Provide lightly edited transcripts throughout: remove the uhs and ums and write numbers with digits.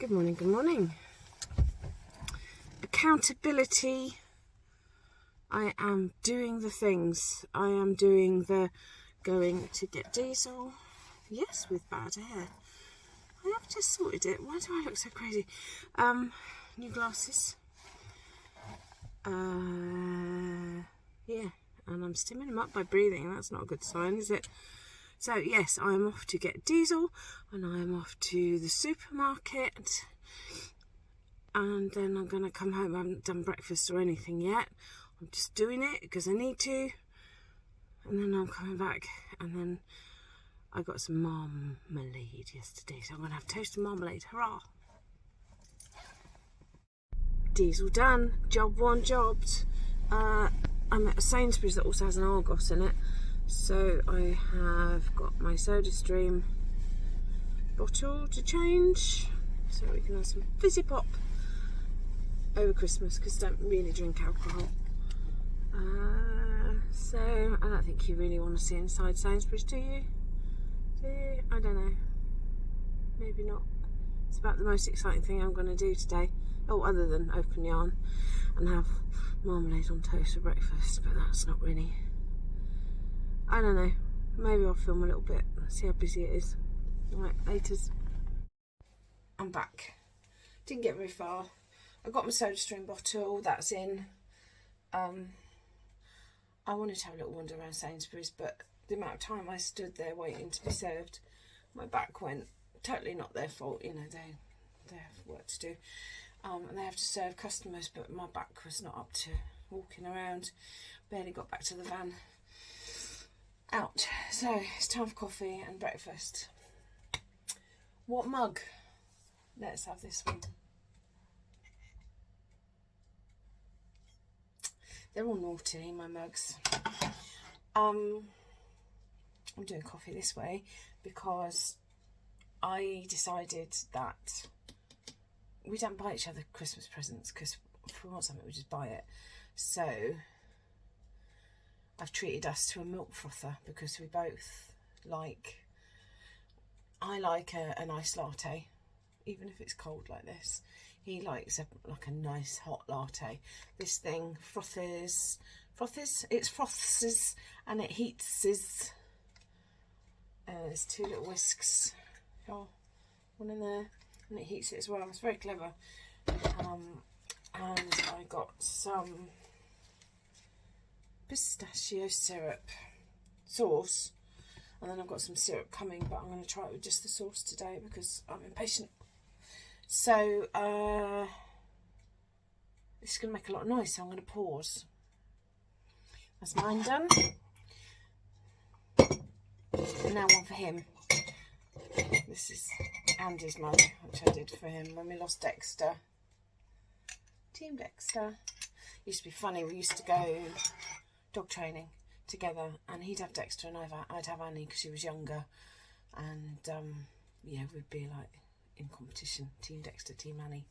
Good morning, good morning. Accountability. I am doing the things. I am doing the going to get diesel. Yes, with bad hair. I have just sorted it. Why do I look so crazy? New glasses. Yeah, and I'm stimming them up by breathing. That's not a good sign, is it? So yes, I'm off to get diesel and I'm off to the supermarket, and then I'm going to come home. I haven't done breakfast or anything yet. I'm just doing it because I need to, and then I'm coming back, and then I got some marmalade yesterday, so I'm going to have toast and marmalade. Hurrah! Diesel done. Job one jobbed. I'm at a Sainsbury's that also has an Argos in it. So I have got my soda stream bottle to change, so we can have some fizzy pop over Christmas, because I don't really drink alcohol. So I don't think you really want to see inside Sainsbury's, do you? Do you? I don't know. Maybe not. It's about the most exciting thing I'm going to do today. Oh, other than open yarn and have marmalade on toast for breakfast, but that's not really... I don't know. Maybe I'll film a little bit. See how busy it is. Right, laters. I'm back. Didn't get very far. I got my soda stream bottle. That's in. I wanted to have a little wander around Sainsbury's, but the amount of time I stood there waiting to be served, my back went. Totally not their fault. You know, they have work to do. And they have to serve customers, but my back was not up to walking around. Barely got back to the van. Out. So it's time for coffee and breakfast. What mug? Let's have this one. They're all naughty, my mugs. I'm doing coffee this way because I decided that we don't buy each other Christmas presents, because if we want something we just buy it. So I've treated us to a milk frother because we both like... I like a nice latte, even if it's cold like this. He likes like a nice hot latte. This thing froths, it froths and it heats. There's two little whisks. Oh, one in there, and it heats it as well. It's very clever. And I got some pistachio syrup sauce, and then I've got some syrup coming, but I'm going to try it with just the sauce today because I'm impatient. So this is going to make a lot of noise, so I'm going to pause. That's mine done. And now one for him. This is Andy's mug, which I did for him when we lost Dexter. Team Dexter. Used to be funny. We used to go dog training together, and he'd have Dexter and I'd have Annie because she was younger, and yeah, we'd be like in competition. Team Dexter, Team Annie.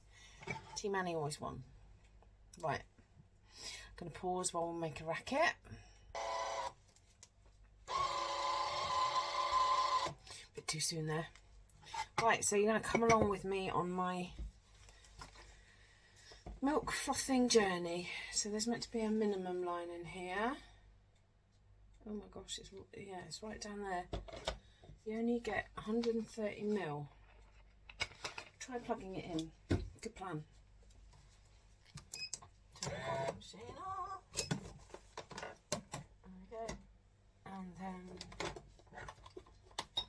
Team Annie always won. Right, I'm going to pause while we make a racket. Bit too soon there. Right, so you're going to come along with me on my milk frothing journey. So there's meant to be a minimum line in here. Oh my gosh, it's right down there. You only get 130ml. Try plugging it in. Good plan. Turn the machine off. There we go. And then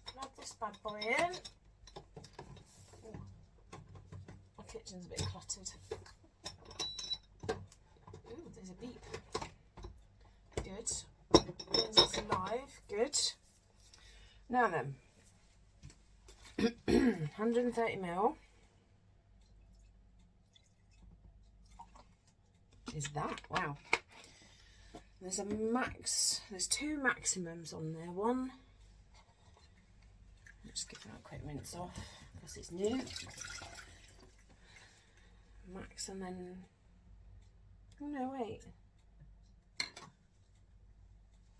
plug this bad boy in. Ooh. My kitchen's a bit cluttered. Ooh, there's a beep. Good. Means it's alive. Good. Now then, 130ml is that. Wow. There's a max. There's two maximums on there. One. Let's give that a quick rinse off because it's new. Max, and then. Oh no, wait.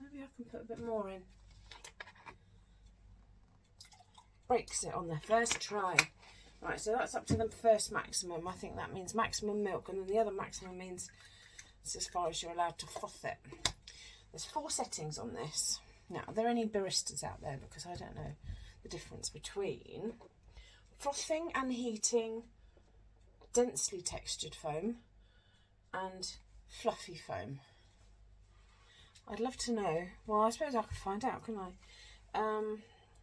Maybe I can put a bit more in. Breaks it on the first try. Right, so that's up to the first maximum. I think that means maximum milk, and then the other maximum means it's as far as you're allowed to froth it. There's 4 settings on this. Now, are there any baristas out there? Because I don't know the difference between frothing and heating, densely textured foam, and fluffy foam. I'd love to know. Well, I suppose I could find out, couldn't I?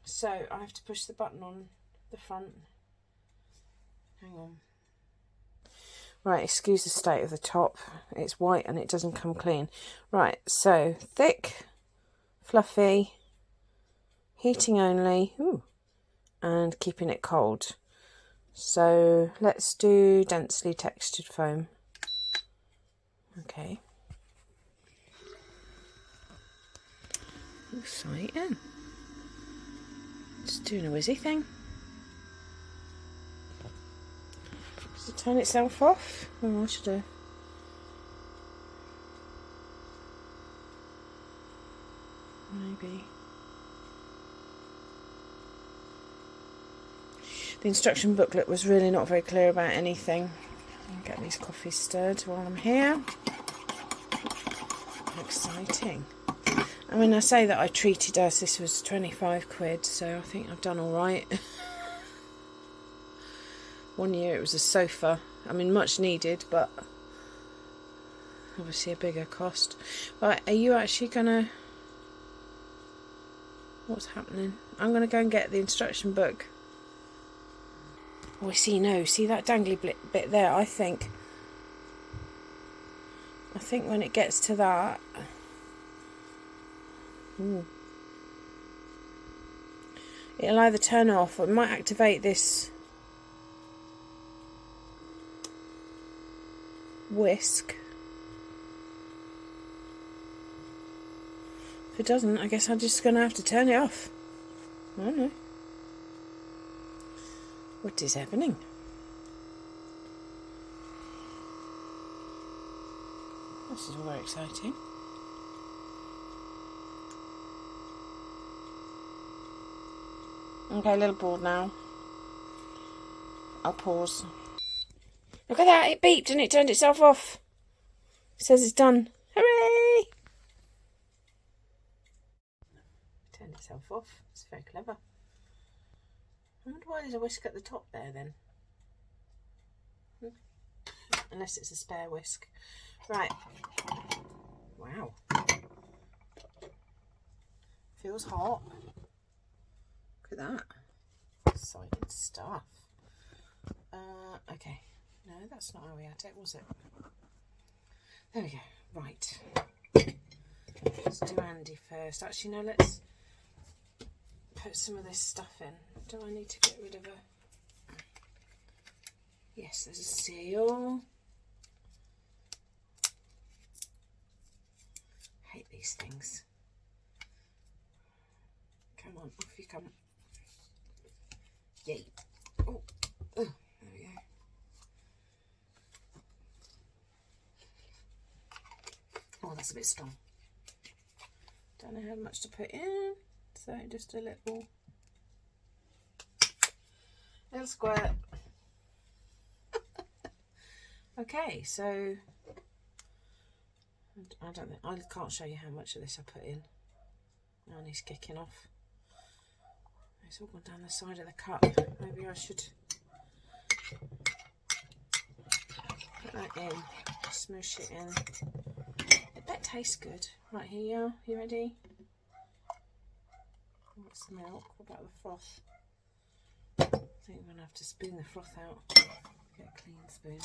So I have to push the button on the front. Hang on. Right, excuse the state of the top. It's white and it doesn't come clean. Right, so thick, fluffy, heating only, and keeping it cold. So let's do densely textured foam. Okay. Exciting. Just doing a whizzy thing. Does it turn itself off? Oh, I should do. Maybe. The instruction booklet was really not very clear about anything. I'll get these coffees stirred while I'm here. Exciting. I mean, I say that I treated us, this was 25 quid, so I think I've done all right. One year it was a sofa. I mean, much needed, but obviously a bigger cost. Right, are you actually gonna... What's happening? I'm gonna go and get the instruction book. Oh, I see, no. See that dangly bit there? I think when it gets to that... It'll either turn off or it might activate this whisk. If it doesn't, I guess I'm just going to have to turn it off. I don't know. What is happening? This is all very exciting. Okay, a little bored now. I'll pause. Look at that, it beeped and it turned itself off. It says it's done. Hooray! Turned itself off. It's very clever. I wonder why there's a whisk at the top there then. Unless it's a spare whisk. Right. Wow. Feels hot. Look at that. Exciting stuff. Okay. No, that's not how we had it, was it? There we go. Right. Let's do Andy first. Actually, no, let's put some of this stuff in. Do I need to get rid of a... Yes, there's a seal. Hate these things. Come on, off you come. Yay. Oh, there we go. Oh, that's a bit strong. Don't know how much to put in, so just a little squirt. Okay, so I don't think, I can't show you how much of this I put in. And he's kicking off. It's all gone down the side of the cup. Maybe I should put that in, smoosh it in. It bet tastes good. Right, here you are. You ready? What's the milk? What about the froth? I think I'm going to have to spoon the froth out. Get a clean spoon.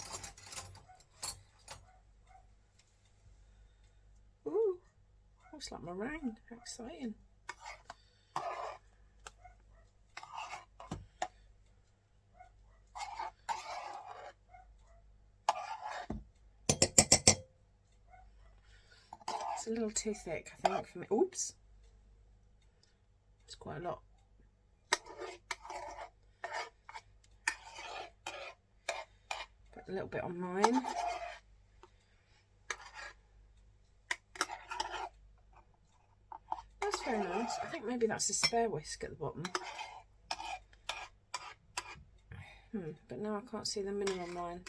Ooh, looks like meringue. How exciting. It's a little too thick, I think, for me. Oops. It's quite a lot. Put a little bit on mine. That's very nice. I think maybe that's a spare whisk at the bottom. But now I can't see the minimum line.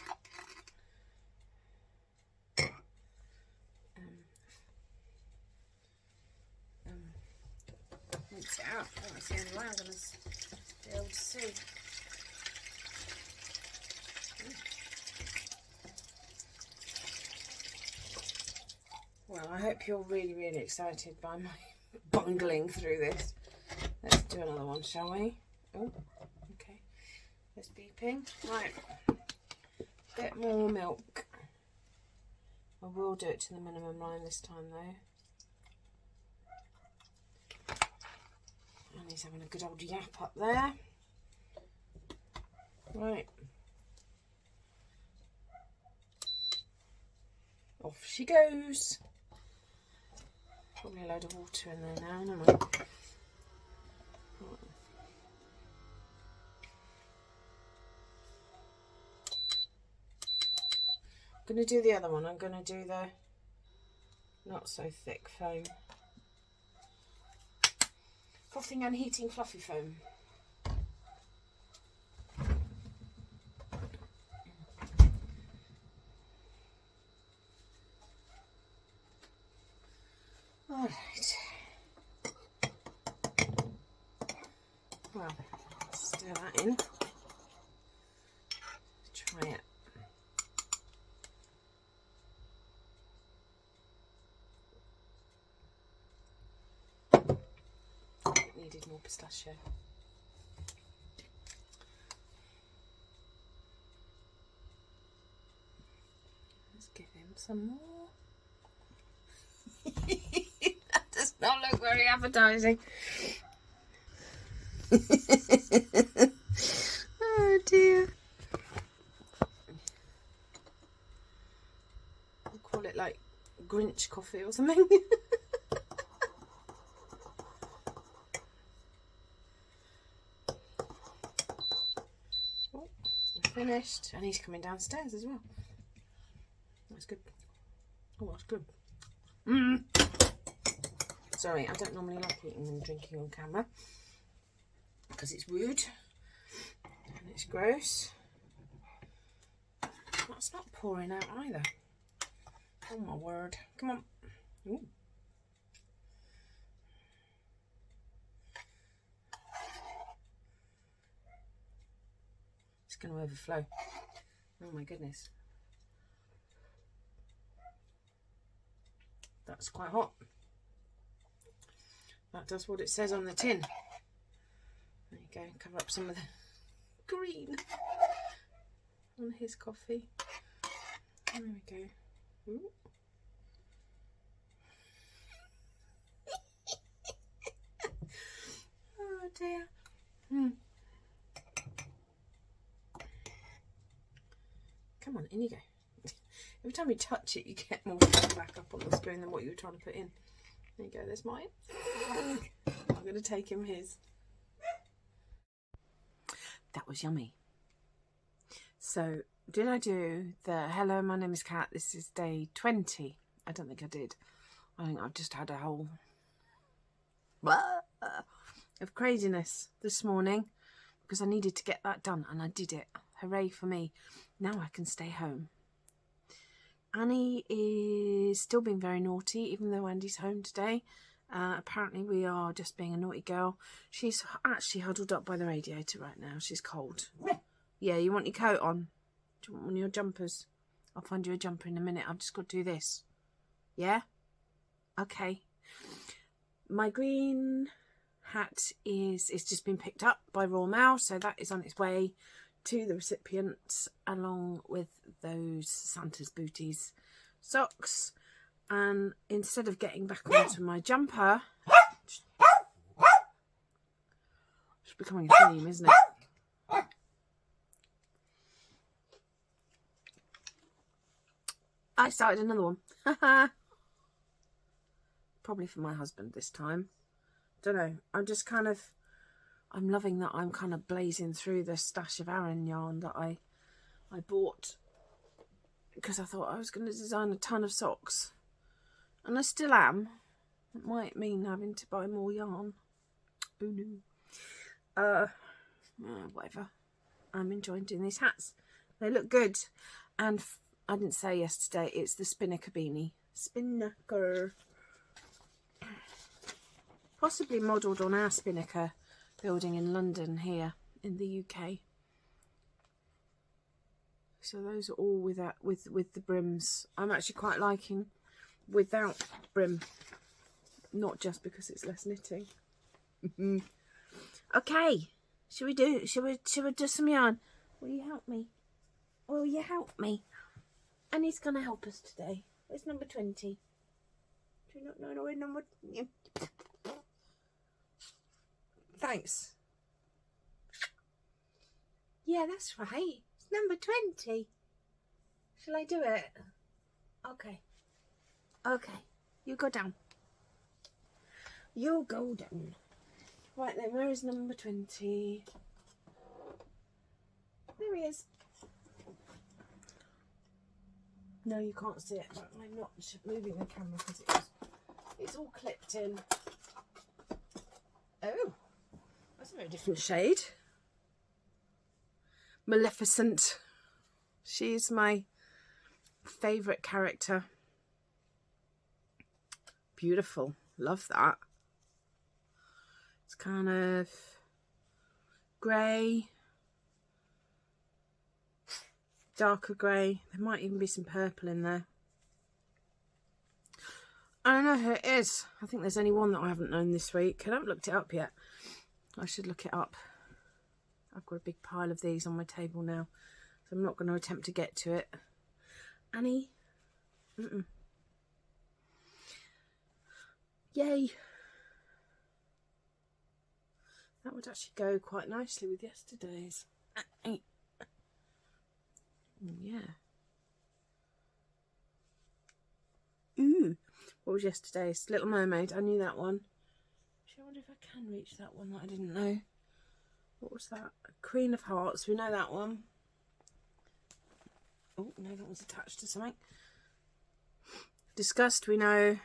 Rinse it out. Oh, that's the only way I'm going to be able to see. Well, I hope you're really, really excited by my bungling through this. Let's do another one, shall we? Oh, okay. It's beeping. Right. Bit more milk. I will do it to the minimum line this time, though. And he's having a good old yap up there. Right. Off she goes. Probably a load of water in there now, isn't it? I'm going to do the other one. I'm going to do the not so thick foam. Frothing and heating fluffy foam. Alright. Well, stir that in. Try it. It needed more pistachio. Let's give him some more. That does not look very appetizing. Oh dear. I'll call it like Grinch coffee or something. Oh, we're finished. And he's coming downstairs as well. That's good. Oh, that's good. Sorry, I don't normally like eating and drinking on camera because it's rude and it's gross. That's not pouring out either. Oh my word. Come on. Ooh. It's going to overflow. Oh my goodness. That's quite hot. That does what it says on the tin. There you go, cover up some of the green on his coffee. There we go. Ooh. Oh dear. Come on, in you go. Every time you touch it, you get more back up on the spoon than what you were trying to put in. There you go, there's mine. I'm going to take him his. That was yummy. So, did I do the hello, my name is Kat, this is day 20? I don't think I did. I think I've just had a whole of craziness this morning because I needed to get that done and I did it. Hooray for me. Now I can stay home. Annie is still being very naughty, even though Andy's home today. Apparently we are just being a naughty girl. She's actually huddled up by the radiator right now. She's cold. Yeah, you want your coat on? Do you want one of your jumpers? I'll find you a jumper in a minute. I've just got to do this. Yeah? Okay. My green hat is just been picked up by Raw Mail, so that is on its way to the recipients along with those Santa's Booties socks. And instead of getting back onto my jumper, it's becoming a theme, isn't it? I started another one. Probably for my husband this time. Don't know. I'm loving that I'm kind of blazing through the stash of Aran yarn that I bought because I thought I was going to design a ton of socks. And I still am. It might mean having to buy more yarn. Oh no. Whatever. I'm enjoying doing these hats. They look good. And I didn't say yesterday, it's the Spinnaker beanie. Spinnaker. Possibly modelled on our Spinnaker building in London here in the UK. So those are all with that, with the brims. I'm actually quite liking without brim, not just because it's less knitting. Okay, shall we do some yarn? Will you help me? Will you help me? And he's gonna help us today. It's number 20. Do you not know we're number? Yeah. Thanks. Yeah, that's right. It's number 20. Shall I do it? Okay. Okay. You go down. You go down. Right then, where is number 20? There he is. No, you can't see it, but I'm not moving the camera because it's all clipped in. Oh, that's a very different shade. Maleficent. She's my favourite character. Beautiful. Love that. It's kind of grey. Darker grey. There might even be some purple in there. I don't know who it is. I think there's only one that I haven't known this week. I haven't looked it up yet. I should look it up. I've got a big pile of these on my table now, so I'm not going to attempt to get to it. Annie? Yay! That would actually go quite nicely with yesterday's. Yeah. Ooh, what was yesterday's? Little Mermaid. I knew that one. Actually, I wonder if I can reach that one that I didn't know. What was that? Queen of Hearts. We know that one. Oh, no, that was attached to something. Disgust. We know.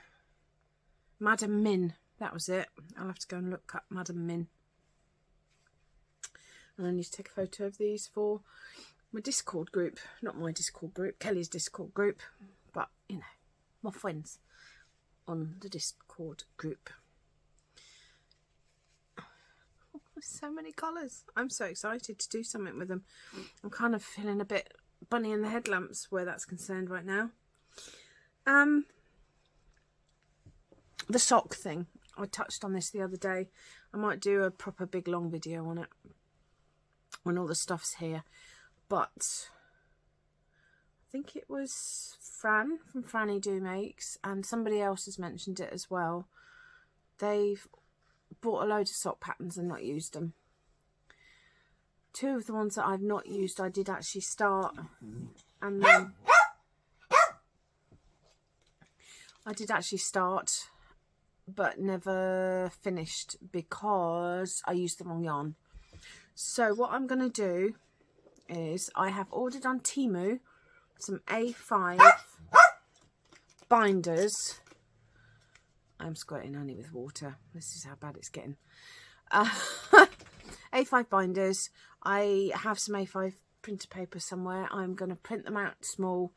Madam Min. That was it. I'll have to go and look up Madam Min. And I need to take a photo of these for my Discord group. Not my Discord group, Kelly's Discord group. But, you know, my friends on the Discord group. Oh, there's so many colours. I'm so excited to do something with them. I'm kind of feeling a bit bunny in the headlamps where that's concerned right now. The sock thing. I touched on this the other day. I might do a proper big long video on it when all the stuff's here. But I think it was Fran from Franny Do Makes, and somebody else has mentioned it as well. They've bought a load of sock patterns and not used them. Two of the ones that I've not used I did actually start, and then I did actually start but never finished because I used the wrong yarn. So what I'm going to do is I have ordered on Temu some A5 binders. I'm squirting Annie with water. This is how bad it's getting. A5 binders. I have some A5 printer paper somewhere. I'm going to print them out small.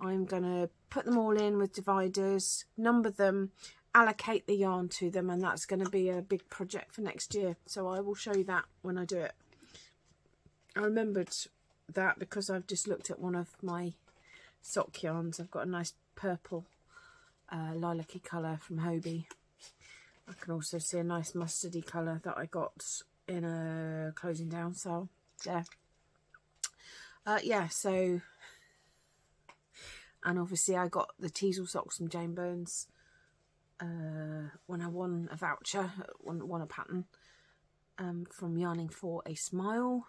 I'm going to put them all in with dividers, number them, allocate the yarn to them, and that's going to be a big project for next year. So I will show you that when I do it. I remembered that because I've just looked at one of my sock yarns. I've got a nice purple lilac-y colour from Hobie. I can also see a nice mustardy colour that I got in a closing down sale. Yeah. Yeah, so, and obviously I got the teasel socks from Jane Burns when I won a voucher, won a pattern from Yarning for a Smile.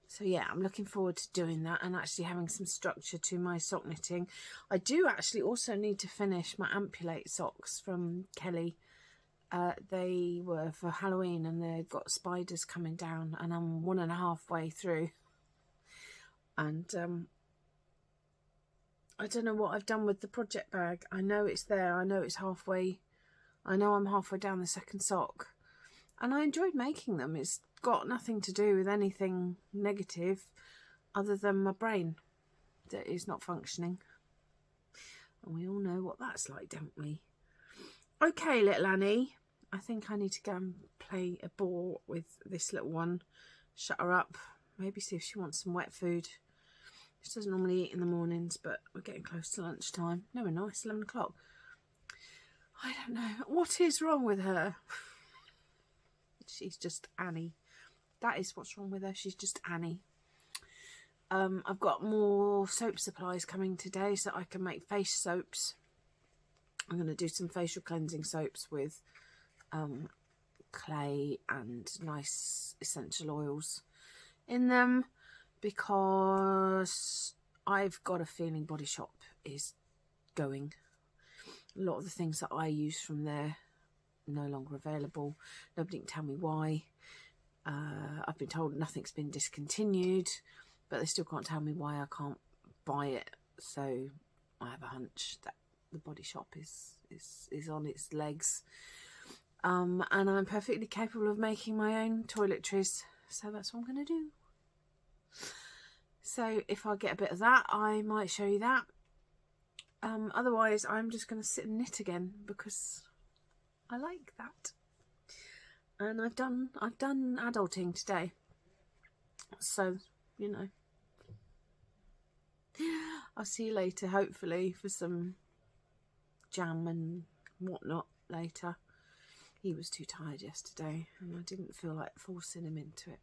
So yeah, I'm looking forward to doing that and actually having some structure to my sock knitting. I do actually also need to finish my Ampulate socks from Kelly. They were for Halloween and they've got spiders coming down, and I'm 1.5 way through. And I don't know what I've done with the project bag. I know it's there. I know it's halfway. I know I'm halfway down the second sock. And I enjoyed making them. It's got nothing to do with anything negative other than my brain that is not functioning. And we all know what that's like, don't we? Okay, little Annie. I think I need to go and play a ball with this little one. Shut her up. Maybe see if she wants some wet food. She doesn't normally eat in the mornings, but we're getting close to lunchtime. No, we're not. It's 11 o'clock. I don't know. What is wrong with her? She's just Annie. That is what's wrong with her. She's just Annie. I've got more soap supplies coming today so I can make face soaps. I'm going to do some facial cleansing soaps with clay and nice essential oils in them, because I've got a feeling Body Shop is going. A lot of the things that I use from there no longer available. Nobody can tell me why. I've been told nothing's been discontinued, but they still can't tell me why I can't buy it. So I have a hunch that the Body Shop is on its legs. And I'm perfectly capable of making my own toiletries. So that's what I'm going to do. So if I get a bit of that, I might show you that. Otherwise, I'm just going to sit and knit again because I like that. And I've done adulting today. So, you know. I'll see you later, hopefully, for some jam and whatnot later. He was too tired yesterday and I didn't feel like forcing him into it.